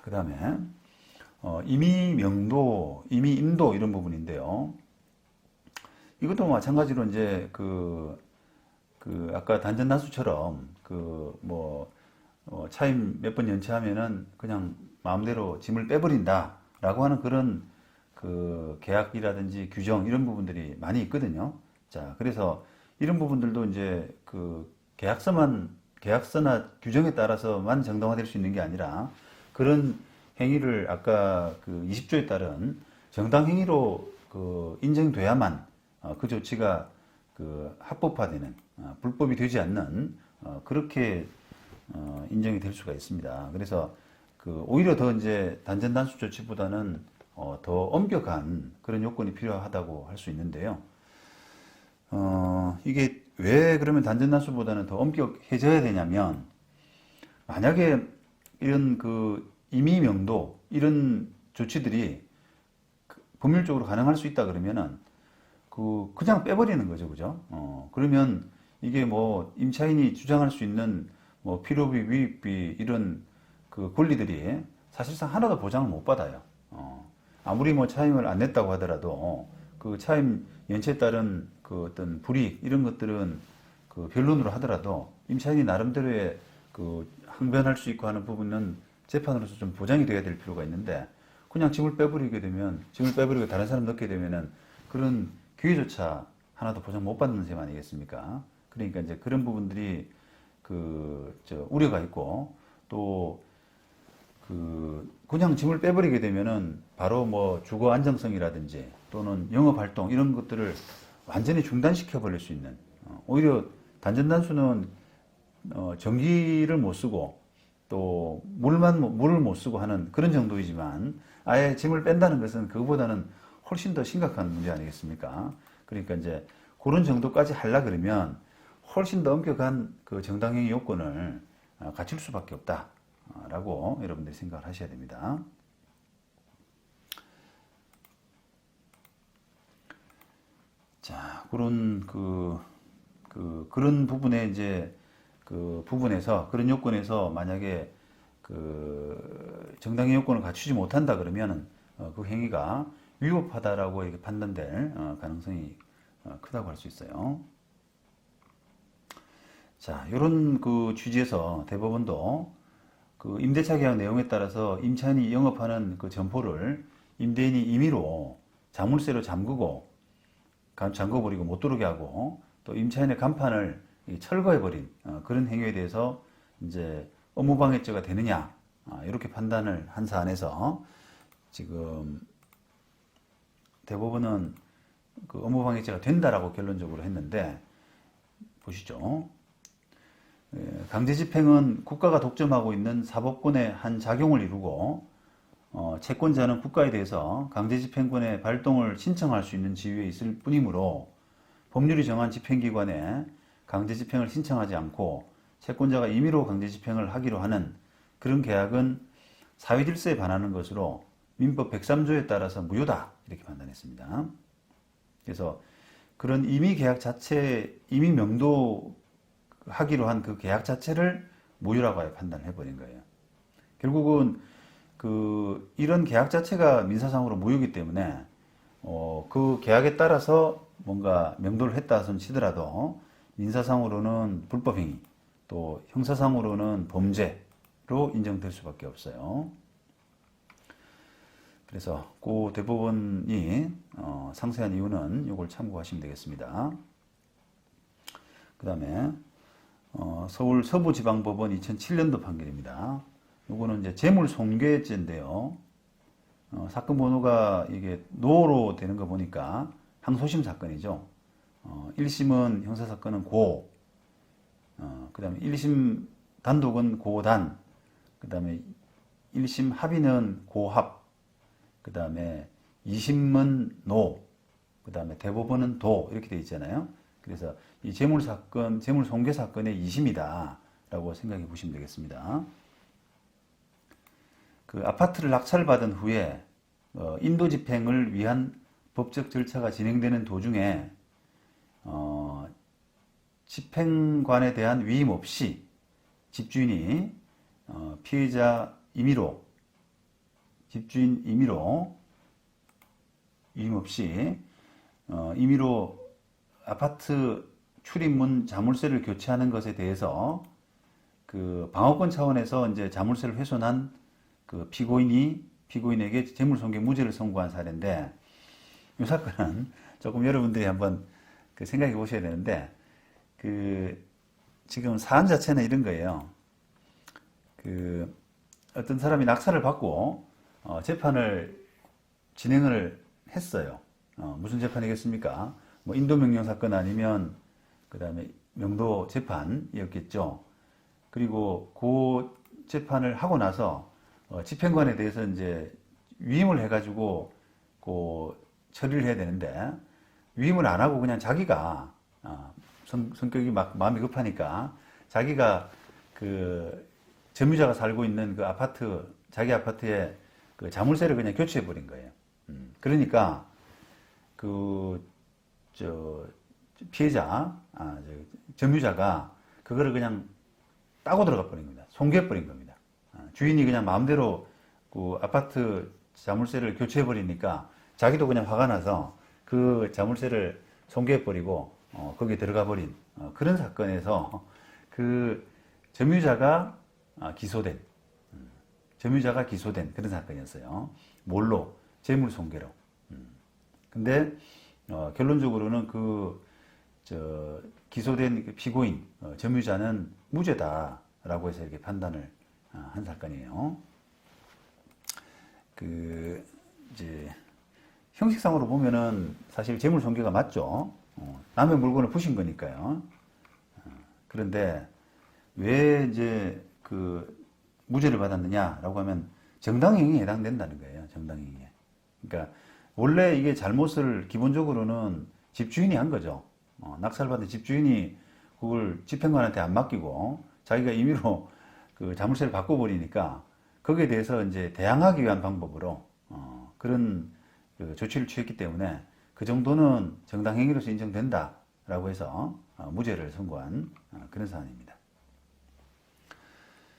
그 다음에 임의 명도, 임의 인도 이런 부분인데요. 이것도 마찬가지로 이제 아까 단전단수처럼 차임 몇 번 연체하면은 그냥 마음대로 짐을 빼버린다라고 하는 그런 계약이라든지 규정 이런 부분들이 많이 있거든요. 자, 그래서 이런 부분들도 이제 계약서나 규정에 따라서만 정당화될 수 있는 게 아니라 그런 행위를 아까 20조에 따른 정당 행위로 인정돼야만 그 조치가 합법화되는 불법이 되지 않는 그렇게 인정이 될 수가 있습니다. 그래서 오히려 더 이제 단전단수 조치보다는 더 엄격한 그런 요건이 필요하다고 할 수 있는데요. 이게 왜 그러면 단전단수보다는 더 엄격해져야 되냐면 만약에 이런 임의명도 이런 조치들이 법률적으로 가능할 수 있다 그러면은 그냥 빼버리는 거죠, 그죠? 그러면 이게 뭐 임차인이 주장할 수 있는 뭐 필요비, 유익비 이런 권리들이 사실상 하나도 보장을 못 받아요. 아무리 뭐 차임을 안 냈다고 하더라도 차임 연체에 따른 어떤 불이익 이런 것들은 변론으로 하더라도 임차인이 나름대로의 항변할 수 있고 하는 부분은 재판으로서 좀 보장이 돼야 될 필요가 있는데 그냥 짐을 빼버리고 다른 사람 넣게 되면은 그런 기회조차 하나도 보장 못 받는 셈 아니겠습니까? 그러니까 이제 그런 부분들이 우려가 있고 또 그냥 짐을 빼버리게 되면은 바로 뭐 주거 안정성이라든지 또는 영업 활동 이런 것들을 완전히 중단시켜 버릴 수 있는 오히려 단전단수는 전기를 못 쓰고 또 물을 못 쓰고 하는 그런 정도이지만 아예 짐을 뺀다는 것은 그거보다는 훨씬 더 심각한 문제 아니겠습니까? 그러니까 이제 그런 정도까지 하려 그러면 훨씬 더 엄격한 정당행위 요건을 갖출 수밖에 없다라고 여러분들이 생각을 하셔야 됩니다. 자, 그런 그런 부분에 이제 부분에서 그런 요건에서 만약에 정당의 요건을 갖추지 못한다 그러면 그 행위가 위법하다라고 이렇게 판단될 가능성이 크다고 할 수 있어요. 자, 이런 취지에서 대법원도 임대차 계약 내용에 따라서 임차인이 영업하는 점포를 임대인이 임의로 자물쇠로 잠궈버리고 못 들어오게 하고 또 임차인의 간판을 철거해버린 그런 행위에 대해서 이제 업무방해죄가 되느냐 이렇게 판단을 한 사안에서 지금 대법원은 업무방해죄가 된다라고 결론적으로 했는데 보시죠. 강제집행은 국가가 독점하고 있는 사법권의 한 작용을 이루고 채권자는 국가에 대해서 강제집행권의 발동을 신청할 수 있는 지위에 있을 뿐이므로 법률이 정한 집행기관에 강제집행을 신청하지 않고 채권자가 임의로 강제집행을 하기로 하는 그런 계약은 사회질서에 반하는 것으로 민법 103조에 따라서 무효다 이렇게 판단했습니다. 그래서 그런 임의계약 자체, 임의명도 하기로 한 그 계약 자체를 무효라고 판단을 해버린 거예요. 결국은 이런 계약 자체가 민사상으로 무효이기 때문에 그 계약에 따라서 뭔가 명도를 했다 손 치더라도 민사상으로는 불법행위 또 형사상으로는 범죄로 인정될 수밖에 없어요. 그래서 그 대법원이 상세한 이유는 이걸 참고하시면 되겠습니다. 그 다음에 서울 서부지방법원 2007년도 판결입니다. 이거는 이제 재물손괴죄인데요. 사건 번호가 이게 노로 되는 거 보니까 항소심 사건이죠. 1심은 형사사건은 고, 그 다음에 1심 단독은 고단, 그 다음에 1심 합의는 고합, 그 다음에 2심은 노, 그 다음에 대법원은 도 이렇게 되어 있잖아요. 그래서 이 재물사건, 재물손괴사건의 2심이다 라고 생각해 보시면 되겠습니다. 아파트를 낙찰받은 후에 인도집행을 위한 법적 절차가 진행되는 도중에 집행관에 대한 위임 없이 집주인이 피해자 임의로 집주인 임의로 위임 없이 임의로 아파트 출입문 자물쇠를 교체하는 것에 대해서 그 방어권 차원에서 이제 자물쇠를 훼손한 그 피고인에게 재물손괴 무죄를 선고한 사례인데, 이 사건은 조금 여러분들이 한번 그 생각해 보셔야 되는데, 그 지금 사안 자체는 이런 거예요. 그 어떤 사람이 낙찰을 받고 재판을 진행을 했어요. 무슨 재판이겠습니까? 뭐 인도명령 사건 아니면 그 다음에 명도 재판이었겠죠. 그리고 그 재판을 하고 나서 집행관에 대해서 이제 위임을 해가지고 그 처리를 해야 되는데, 위임을 안 하고 그냥 자기가 성격이 막 마음이 급하니까 자기가 그 점유자가 살고 있는 그 아파트, 자기 아파트에 그 자물쇠를 그냥 교체해 버린 거예요. 그러니까 피해자, 점유자가 그거를 그냥 따고 들어가 버린 겁니다. 손괴해 버린 겁니다. 주인이 그냥 마음대로 그 아파트 자물쇠를 교체해 버리니까 자기도 그냥 화가 나서 그 자물쇠를 손괴해 버리고 거기에 들어가 버린 그런 사건에서 그 점유자가 기소된 그런 사건이었어요. 뭘로? 재물손괴로. 근데 결론적으로는 기소된 그 피고인 점유자는 무죄다라고 해서 이렇게 판단을 한 사건이에요. 이제 형식상으로 보면은 사실 재물손괴가 맞죠. 남의 물건을 부신 거니까요. 그런데 왜 이제 그 무죄를 받았느냐라고 하면 정당행위에 해당된다는 거예요. 정당행위에. 그러니까 원래 이게 잘못을 기본적으로는 집주인이 한 거죠. 낙찰받은 집주인이 그걸 집행관한테 안 맡기고 자기가 임의로 그 자물쇠를 바꿔버리니까 거기에 대해서 이제 대항하기 위한 방법으로 그런 그 조치를 취했기 때문에 그 정도는 정당행위로서 인정된다라고 해서 무죄를 선고한 그런 사안입니다.